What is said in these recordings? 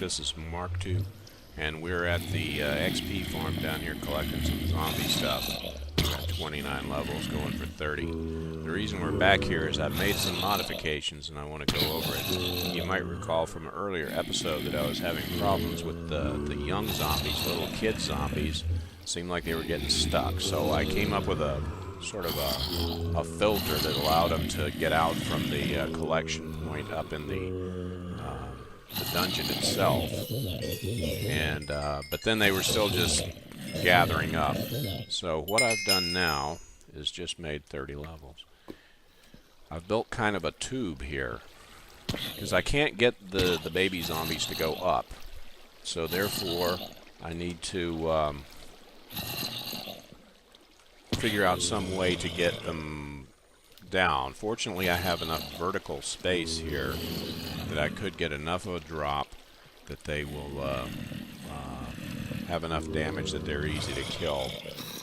This is Mark II, and we're at the XP farm down here collecting some zombie stuff. We've got 29 levels going for 30. The reason we're back here is I've made some modifications and I want to go over it. You might recall from an earlier episode that I was having problems with the young zombies, little kid zombies. Seemed like they were getting stuck, so I came up with a sort of a filter that allowed them to get out from the collection point up in the dungeon itself, and but then they were still just gathering up. So what I've done now is just made 30 levels. I've built kind of a tube here because I can't get the baby zombies to go up, so therefore I need to figure out some way to get them down. Fortunately, I have enough vertical space here that I could get enough of a drop that they will have enough damage that they're easy to kill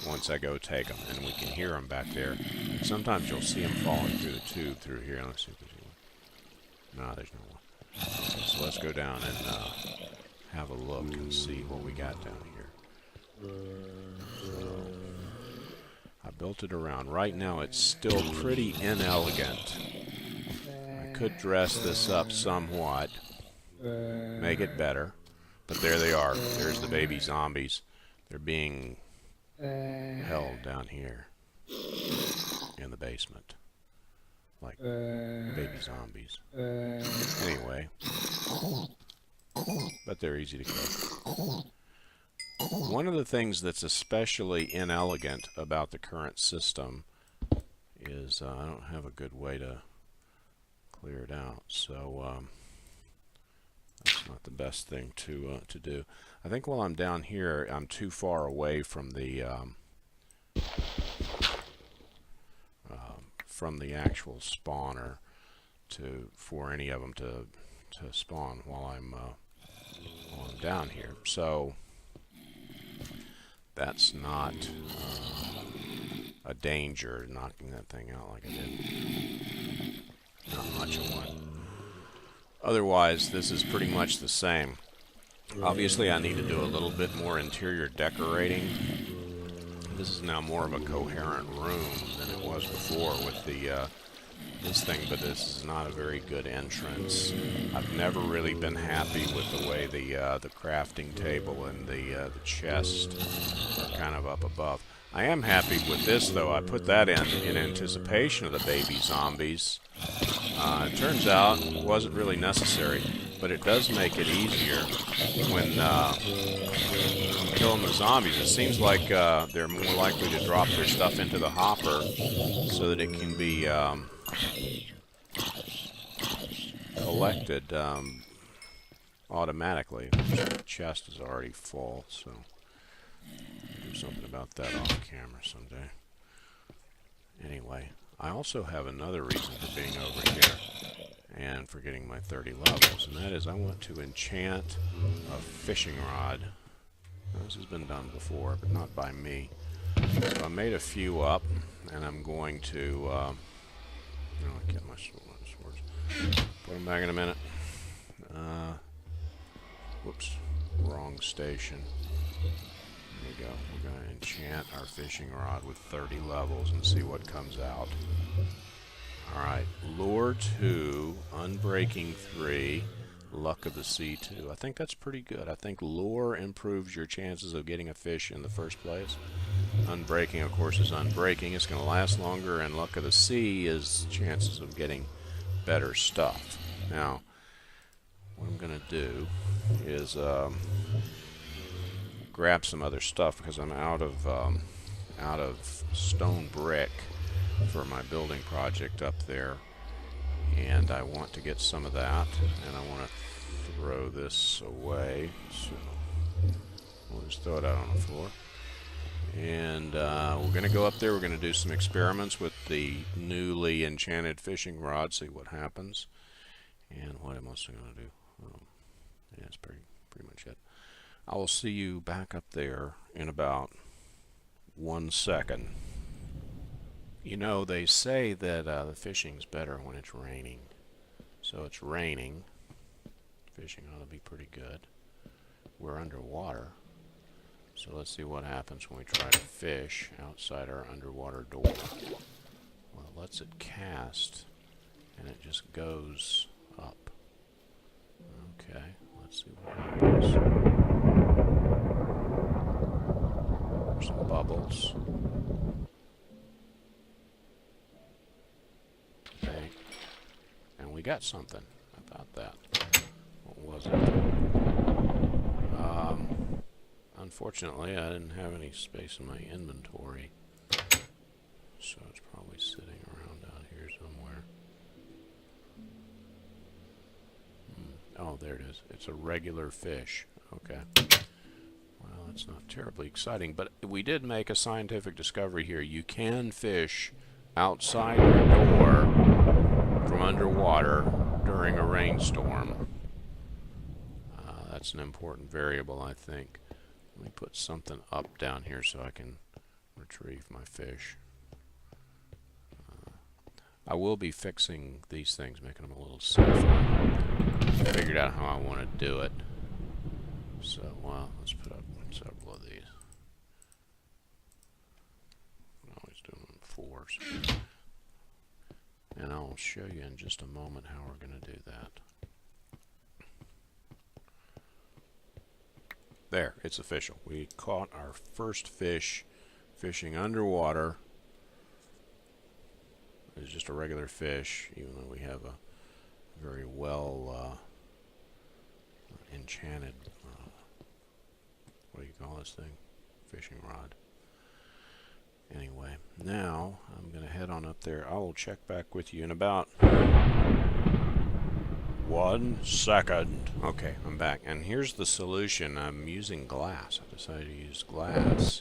once I go take them, and we can hear them back there. Sometimes you'll see them falling through the tube through here. Let's see if there's one. No, there's no one. Okay, so let's go down and have a look and see what we got down here. So, I built it around. Right now it's still pretty inelegant. I could dress this up somewhat, make it better, but there they are. There's the baby zombies. They're being held down here in the basement, like baby zombies. Anyway, but they're easy to kill. One of the things that's especially inelegant about the current system is I don't have a good way to clear it out, so that's not the best thing to do. I think while I'm down here, I'm too far away from the actual spawner for any of them to spawn while I'm down here. So that's not a danger, knocking that thing out like I did. Not much of one. Otherwise, this is pretty much the same. Obviously, I need to do a little bit more interior decorating. This is now more of a coherent room than it was before with the this thing, but this is not a very good entrance. I've never really been happy with the way the crafting table and the chest are kind of up above. I am happy with this, though. I put that in anticipation of the baby zombies. It turns out it wasn't really necessary, but it does make it easier when killing the zombies. It seems like they're more likely to drop their stuff into the hopper so that it can be collected automatically. The chest is already full, so I'll do something about that off camera someday. Anyway, I also have another reason for being over here and for getting my 30 levels, and that is I want to enchant a fishing rod. Now, this has been done before, but not by me. So I made a few up, and I'm going to I get my swords. Put them back in a minute. Whoops, wrong station. There we go. We're going to enchant our fishing rod with 30 levels and see what comes out. Alright, Lure 2, Unbreaking 3, Luck of the Sea 2. I think that's pretty good. I think Lure improves your chances of getting a fish in the first place. Unbreaking, of course, is unbreaking. It's going to last longer, and Luck of the Sea is chances of getting better stuff. Now, what I'm going to do is grab some other stuff because I'm out of stone brick for my building project up there, and I want to get some of that, and I want to throw this away, so we'll just throw it out on the floor. And we're going to go up there. We're going to do some experiments with the newly enchanted fishing rod, see what happens. And what else am I going to do? Yeah, that's pretty much it. I will see you back up there in about 1 second. You know, they say that the fishing's better when it's raining. So it's raining. Fishing ought to be pretty good. we're underwater. So let's see what happens when we try to fish outside our underwater door. Well, it lets it cast, and it just goes up. Okay, let's see what happens. There's some bubbles. Okay, and we got something about that. What was it? Unfortunately, I didn't have any space in my inventory, so it's probably sitting around out here somewhere. Oh, there it is. It's a regular fish. Okay. Well, that's not terribly exciting, but we did make a scientific discovery here. You can fish outside your door from underwater during a rainstorm. That's an important variable, I think. Let me put something up down here so I can retrieve my fish. I will be fixing these things, making them a little safer. I figured out how I want to do it. So, well, let's put up several of these. I'm always doing them in 4s. And I'll show you in just a moment how we're going to do that. There, it's official. We caught our first fish fishing underwater. It's just a regular fish, even though we have a very well enchanted, what do you call this thing? Fishing rod. Anyway, now I'm going to head on up there. I will check back with you in about 1 second. Okay, I'm back. And here's the solution. I'm using glass. I decided to use glass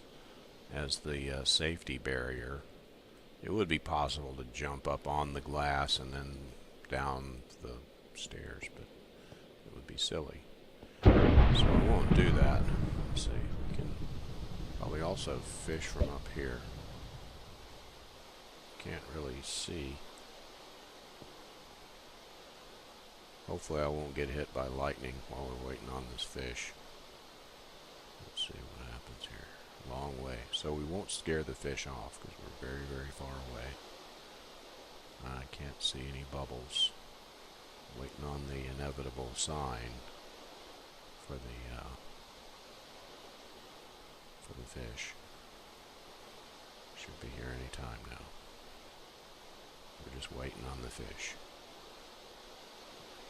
as the safety barrier. It would be possible to jump up on the glass and then down the stairs, but it would be silly. So I won't do that. Let's see. We can probably also fish from up here. Can't really see. Hopefully I won't get hit by lightning while we're waiting on this fish. Let's see what happens here. Long way. So we won't scare the fish off because we're very, very far away. I can't see any bubbles. Waiting on the inevitable sign for the fish. Should be here any time now. We're just waiting on the fish.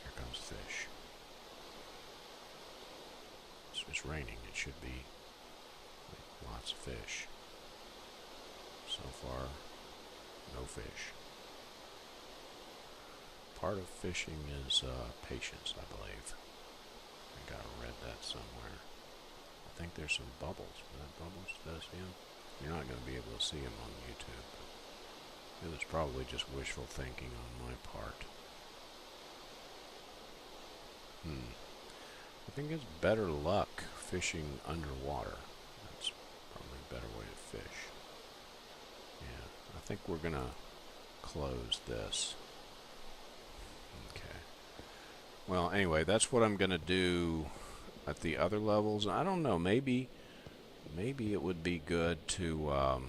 Here comes fish. It's raining. It should be lots of fish. So far, no fish. Part of fishing is patience, I believe. I think I read that somewhere. I think there's some bubbles. Bubbles? Did I see them? You're not going to be able to see them on YouTube. But it was probably just wishful thinking on my part. I think it's better luck fishing underwater. That's probably a better way to fish. Yeah, I think we're going to close this. Okay. Well, anyway, that's what I'm going to do at the other levels. I don't know, maybe it would be good to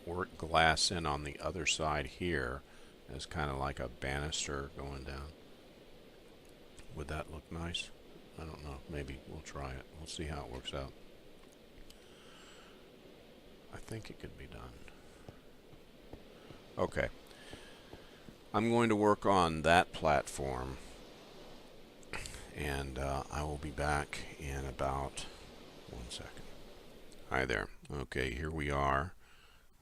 work glass in on the other side here as kind of like a banister going down. Would that look nice? I don't know. Maybe we'll try it. We'll see how it works out. I think it could be done. Okay. I'm going to work on that platform, and I will be back in about 1 second. Hi there. Okay, here we are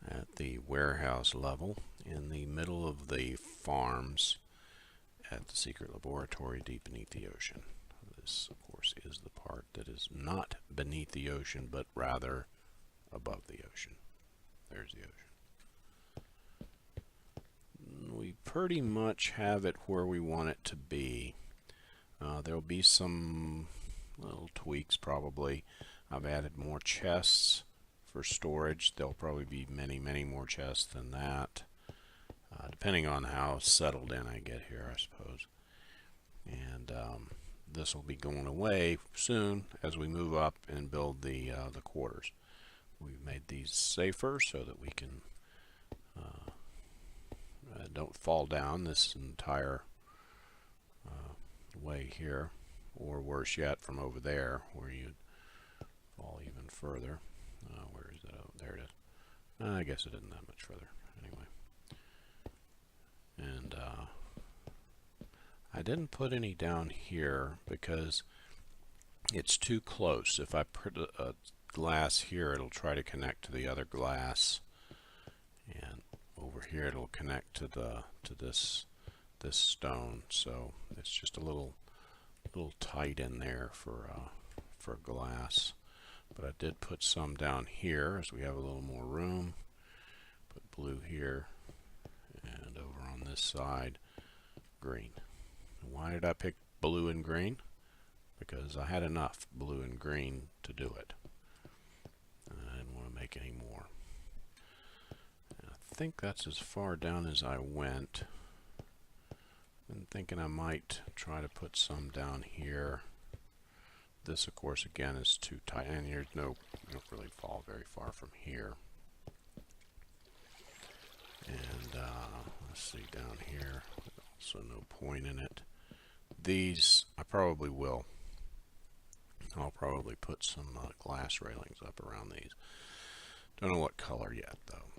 at the warehouse level in the middle of the farms at the secret laboratory deep beneath the ocean. This, of course, is the part that is not beneath the ocean, but rather above the ocean. There's the ocean. We pretty much have it where we want it to be. There'll be some little tweaks probably. I've added more chests for storage. There'll probably be many, many more chests than that. Depending on how settled in I get here, I suppose. And this will be going away soon as we move up and build the quarters. We've made these safer so that we can don't fall down this entire way here, or worse yet, from over there where you'd fall even further. Where is that? Oh, there it is. I guess it isn't that much further anyway. And I didn't put any down here because it's too close. If I put a glass here, it'll try to connect to the other glass, and over here it'll connect to this stone. So it's just a little tight in there for glass. But I did put some down here as we have a little more room. Put blue here, and over on this side, green. Why did I pick blue and green? Because I had enough blue and green to do it. I didn't want to make any more. And I think that's as far down as I went. Been thinking I might try to put some down here. This, of course, again is too tight, and you don't really fall very far from here. And let's see down here. Also, no point in it. These I probably will. I'll probably put some glass railings up around these. Don't know what color yet, though.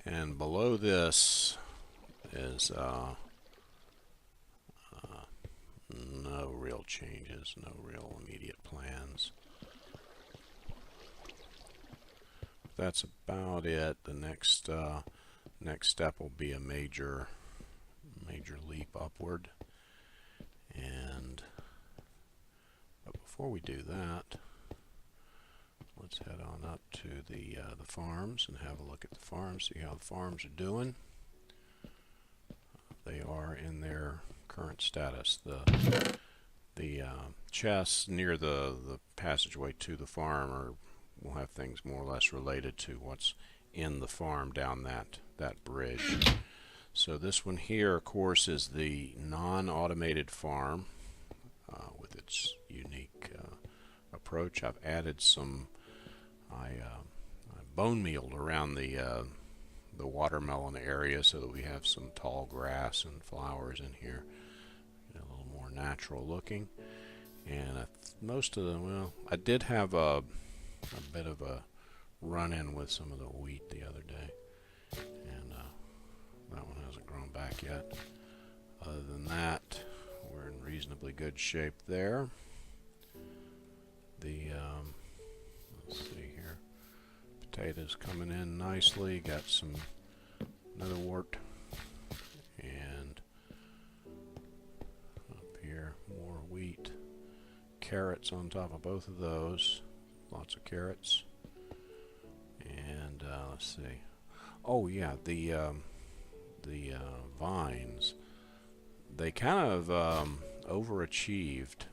And below this is no real changes, no real immediate plans. That's about it. The next step will be a major leap upward. But before we do that, let's head on up to the farms and have a look at the farms, see how the farms are doing. They are in their current status. The chests near the passageway to the farm will have things more or less related to what's in the farm down that bridge. So this one here, of course, is the non-automated farm with its unique approach. I've added some, I bone mealed around the watermelon area so that we have some tall grass and flowers in here, a little more natural looking. And most of them, well, I did have a bit of a run-in with some of the wheat the other day, and that one hasn't grown back yet. Other than that, we're in reasonably good shape there. Let's see here, potatoes coming in nicely, got some netherwort, and up here more wheat, carrots on top of both of those, lots of carrots. And let's see, oh yeah, the vines, they kind of overachieved,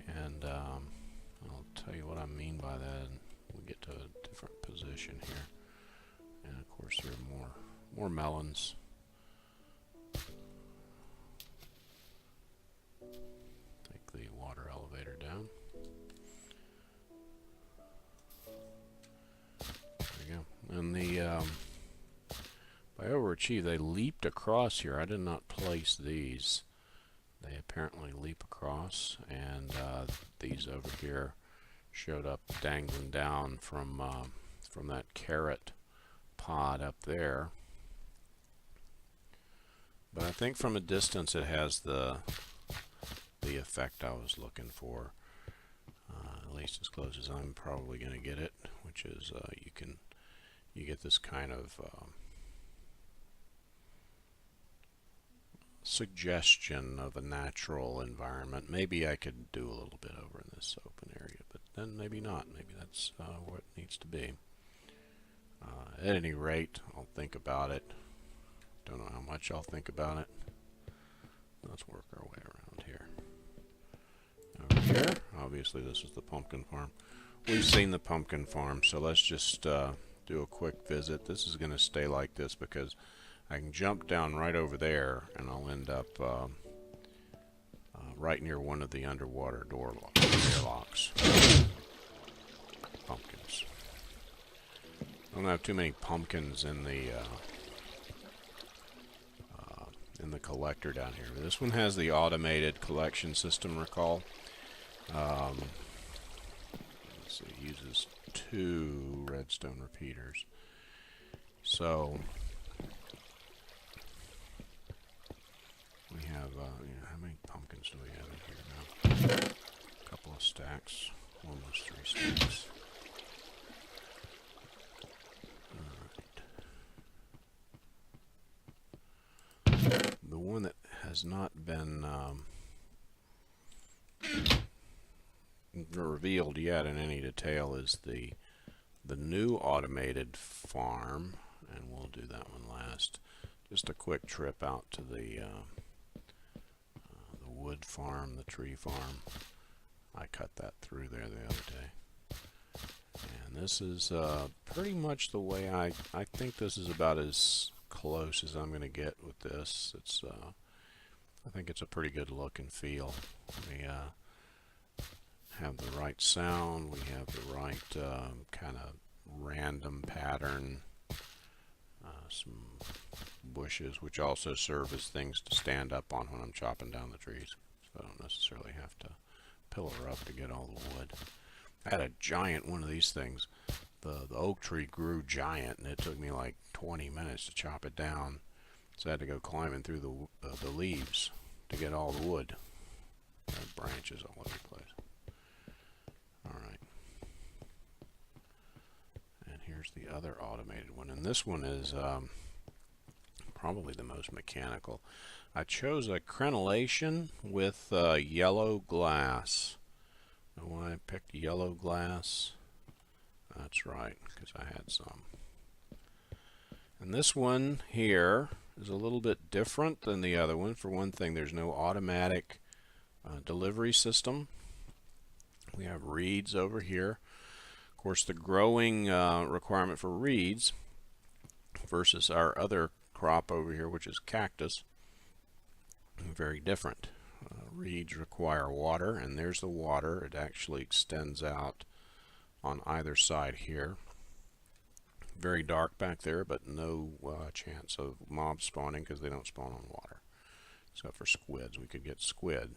and I'll tell you what I mean by that and we'll get to a different position here. And of course there are more melons. Take the water elevator down. There you go. And by overachieve, they leaped across here. I did not place these. They apparently leap across, and these over here showed up dangling down from that carrot pod up there. But I think from a distance it has the effect I was looking for, at least as close as I'm probably going to get it, which is you get this kind of suggestion of a natural environment. Maybe I could do a little bit over in this open area, but then maybe not. Maybe that's what it needs to be. At any rate, I'll think about it. Don't know how much I'll think about it. Let's work our way around here. Over here, obviously this is the pumpkin farm. We've seen the pumpkin farm, so let's just do a quick visit. This is going to stay like this because I can jump down right over there, and I'll end up right near one of the underwater airlocks. Pumpkins. I don't have too many pumpkins in the collector down here. This one has the automated collection system, recall. Let's see, it uses 2 redstone repeaters. So we have, how many pumpkins do we have in here now? A couple of stacks, almost 3 stacks. Alright. The one that has not been revealed yet in any detail is the new automated farm, and we'll do that one last. Just a quick trip out to the wood farm, the tree farm. I cut that through there the other day. And this is pretty much the way I think this is about as close as I'm going to get with this. It's I think it's a pretty good look and feel. We have the right sound, we have the right kind of random pattern, some bushes which also serve as things to stand up on when I'm chopping down the trees, so I don't necessarily have to pillar up to get all the wood. I had a giant one of these things. The oak tree grew giant, and it took me like 20 minutes to chop it down, so I had to go climbing through the leaves to get all the wood. There are branches all over the place. Alright. And here's the other automated one, and this one is probably the most mechanical. I chose a crenellation with yellow glass. And why I picked yellow glass? That's right, because I had some. And this one here is a little bit different than the other one. For one thing, there's no automatic delivery system. We have reeds over here. Of course, the growing requirement for reeds versus our other crop over here, which is cactus, very different. Reeds require water, and there's the water. It actually extends out on either side here. Very dark back there, but no chance of mobs spawning because they don't spawn on water. Except for squids. We could get squid,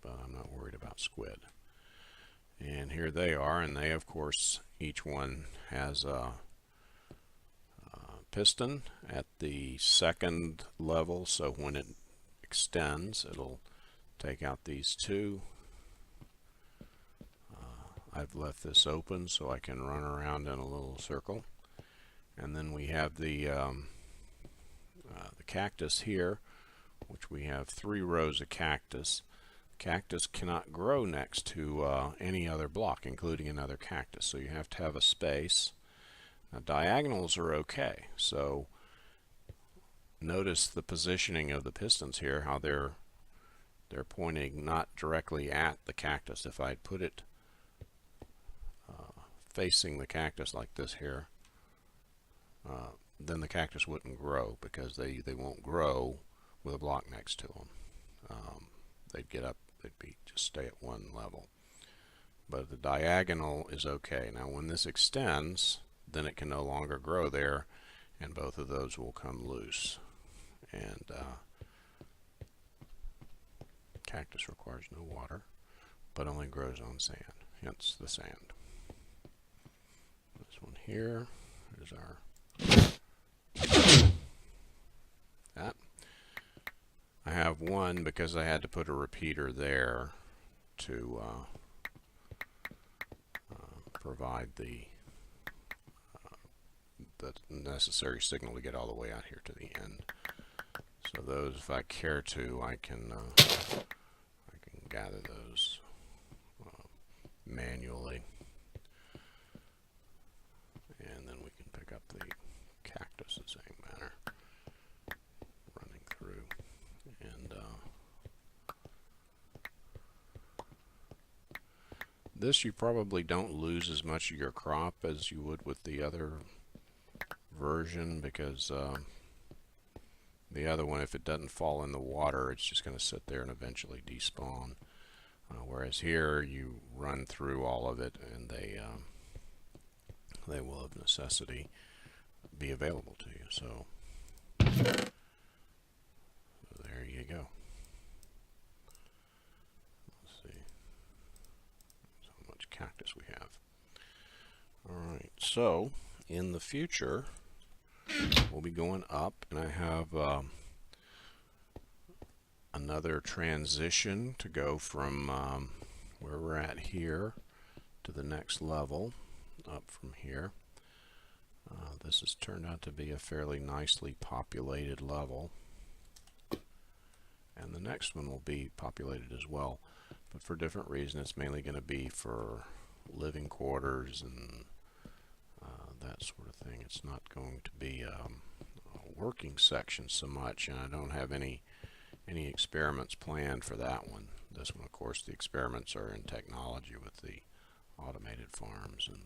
but I'm not worried about squid. And here they are, and they, of course, each one has a piston at the second level, so when it extends, it'll take out these two. I've left this open so I can run around in a little circle. And then we have the cactus here, which we have 3 rows of cactus. Cactus cannot grow next to any other block, including another cactus, so you have to have a space. Now, diagonals are okay, so notice the positioning of the pistons here, how they're pointing not directly at the cactus. If I'd put it facing the cactus like this here, then the cactus wouldn't grow, because they won't grow with a block next to them. They'd get up, they'd just stay at one level. But the diagonal is okay. Now when this extends, then it can no longer grow there, and both of those will come loose. And cactus requires no water, but only grows on sand, hence the sand. This one here is our that. I have one because I had to put a repeater there to provide the necessary signal to get all the way out here to the end. So those, if I care to, I can gather those manually, and then we can pick up the cactus the same manner, running through. And this, you probably don't lose as much of your crop as you would with the other version, because The other one, if it doesn't fall in the water, it's just going to sit there and eventually despawn. Whereas here, you run through all of it, and they will of necessity be available to you. So there you go. Let's see how much cactus we have. Alright, so in the future we'll be going up, and I have another transition to go from where we're at here to the next level up from here. This has turned out to be a fairly nicely populated level, and the next one will be populated as well, but for different reasons. It's mainly going to be for living quarters and that sort of thing. It's not going to be a working section so much, and I don't have any experiments planned for that one. This one, of course, the experiments are in technology with the automated farms and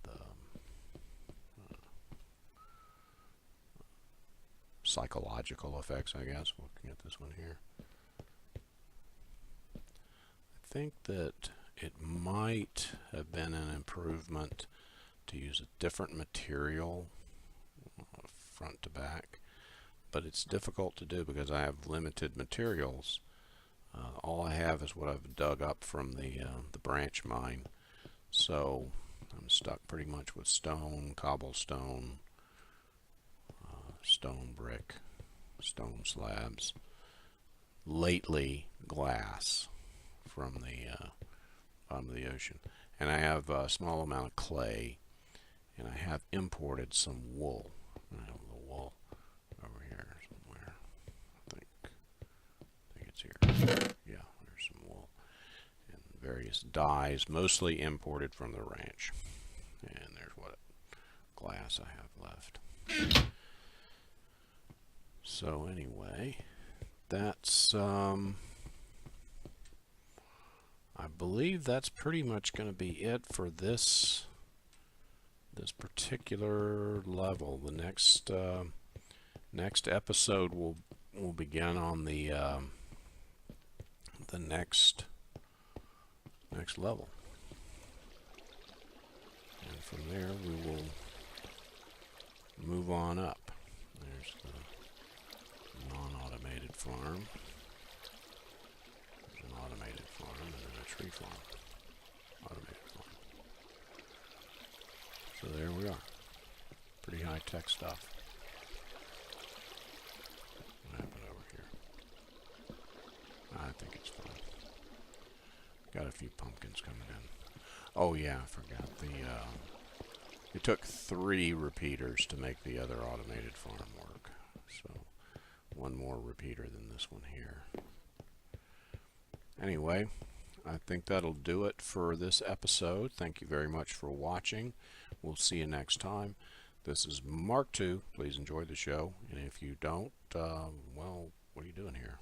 the psychological effects, I guess. Looking at this one here, I think that it might have been an improvement to use a different material front to back, but it's difficult to do because I have limited materials. All I have is what I've dug up from the branch mine, so I'm stuck pretty much with stone, cobblestone, stone brick, stone slabs, lately glass from the bottom of the ocean, and I have a small amount of clay, and I have imported some wool. I have the wool over here somewhere. I think it's here. Yeah, there's some wool and various dyes, mostly imported from the ranch. And there's what glass I have left. So anyway, that's I believe that's pretty much going to be it for this particular level. The next episode will begin on the next level, and from there we will move on up. There's the non-automated farm. There's an automated farm, and then a tree farm. Automated farm. So there we are. Pretty high-tech stuff. What happened over here? I think it's fine. Got a few pumpkins coming in. Oh yeah, I forgot it took 3 repeaters to make the other automated farm work. So one more repeater than this one here. Anyway, I think that'll do it for this episode. Thank you very much for watching. We'll see you next time. This is Mark II. Please enjoy the show. And if you don't, well, what are you doing here?